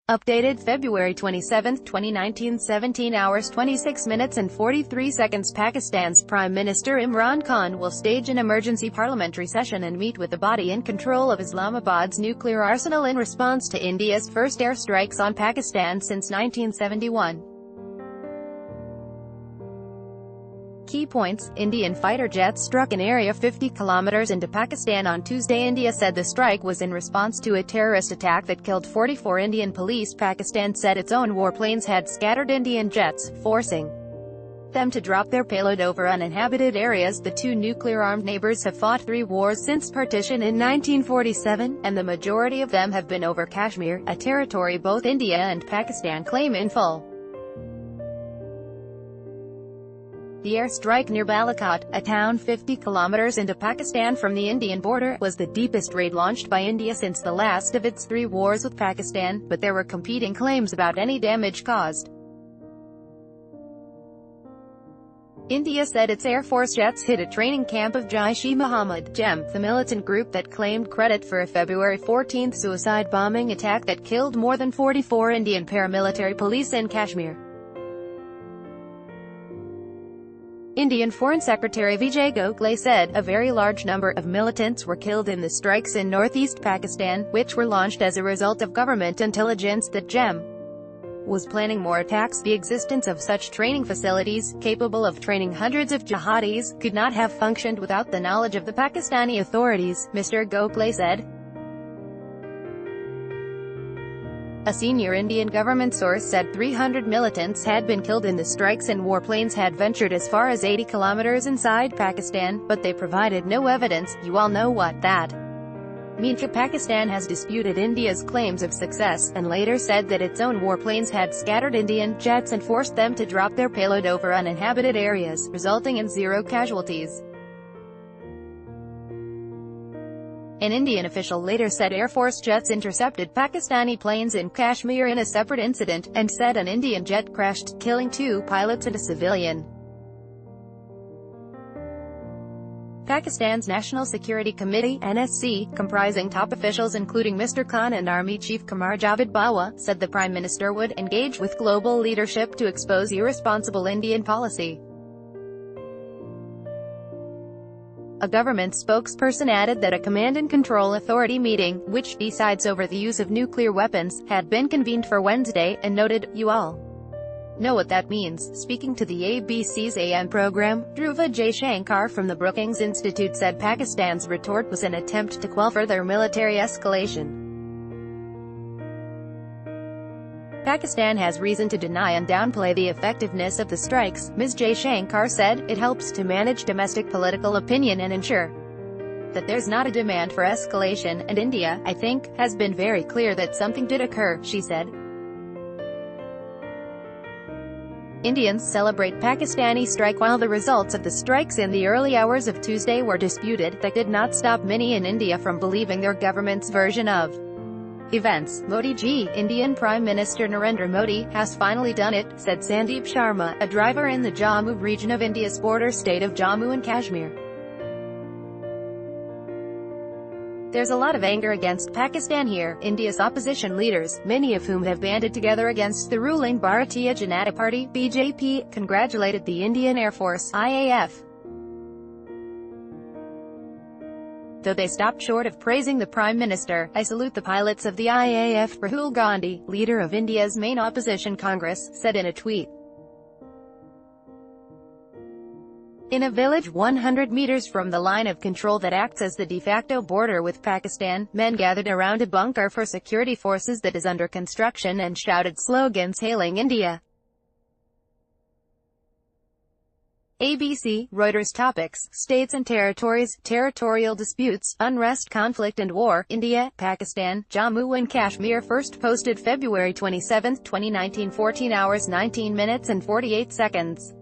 Updated February 27, 2019, 17 hours 26 minutes and 43 seconds. Pakistan's Prime Minister Imran Khan will stage an emergency parliamentary session and meet with the body in control of Islamabad's nuclear arsenal in response to India's first airstrikes on Pakistan since 1971. Key points: Indian fighter jets struck an area 50 kilometers into Pakistan on Tuesday. India said the strike was in response to a terrorist attack that killed 44 Indian police. Pakistan said its own warplanes had scattered Indian jets, forcing them to drop their payload over uninhabited areas. The two nuclear-armed neighbors have fought 3 wars since partition in 1947, and the majority of them have been over Kashmir, a territory both India and Pakistan claim in full. The airstrike near Balakot, a town 50 kilometers into Pakistan from the Indian border, was the deepest raid launched by India since the last of its 3 wars with Pakistan, but there were competing claims about any damage caused. India said its Air Force jets hit a training camp of Jaish-e-Mohammed (JEM), the militant group that claimed credit for a February 14 suicide bombing attack that killed more than 44 Indian paramilitary police in Kashmir. Indian Foreign Secretary Vijay Gokhale said, a very large number of militants were killed in the strikes in northeast Pakistan, which were launched as a result of government intelligence that JEM was planning more attacks. The existence of such training facilities, capable of training hundreds of jihadis, could not have functioned without the knowledge of the Pakistani authorities, Mr. Gokhale said. A senior Indian government source said 300 militants had been killed in the strikes and warplanes had ventured as far as 80 kilometers inside Pakistan, but they provided no evidence. You all know what that means. Pakistan has disputed India's claims of success, and later said that its own warplanes had scattered Indian jets and forced them to drop their payload over uninhabited areas, resulting in 0 casualties. An Indian official later said Air Force jets intercepted Pakistani planes in Kashmir in a separate incident, and said an Indian jet crashed, killing 2 pilots and a civilian. Pakistan's National Security Committee (NSC), comprising top officials including Mr. Khan and Army Chief Qamar Javed Bajwa, said the Prime Minister would engage with global leadership to expose irresponsible Indian policy. A government spokesperson added that a command-and-control authority meeting, which decides over the use of nuclear weapons, had been convened for Wednesday, and noted, "You all know what that means." Speaking to the ABC's AM program, Dhruva Jaishankar from the Brookings Institute said Pakistan's retort was an attempt to quell further military escalation. Pakistan has reason to deny and downplay the effectiveness of the strikes, Ms. Jaishankar said. It helps to manage domestic political opinion and ensure that there's not a demand for escalation, and India, I think, has been very clear that something did occur, she said. Indians celebrate Pakistani strike. While the results of the strikes in the early hours of Tuesday were disputed, that did not stop many in India from believing their government's version of events. Modi ji, Indian Prime Minister Narendra Modi, has finally done it, said Sandeep Sharma, a driver in the Jammu region of India's border state of Jammu and Kashmir. There's a lot of anger against Pakistan here. India's opposition leaders, many of whom have banded together against the ruling Bharatiya Janata Party (BJP), congratulated the Indian Air Force (IAF). Though they stopped short of praising the Prime Minister, I salute the pilots of the IAF, Rahul Gandhi, leader of India's main opposition Congress, said in a tweet. In a village 100 meters from the line of control that acts as the de facto border with Pakistan, men gathered around a bunker for security forces that is under construction and shouted slogans hailing India. ABC, Reuters. Topics: States and territories, territorial disputes, unrest, conflict and war. India, Pakistan, Jammu and Kashmir. First posted February 27, 2019, 14 hours 19 minutes and 48 seconds.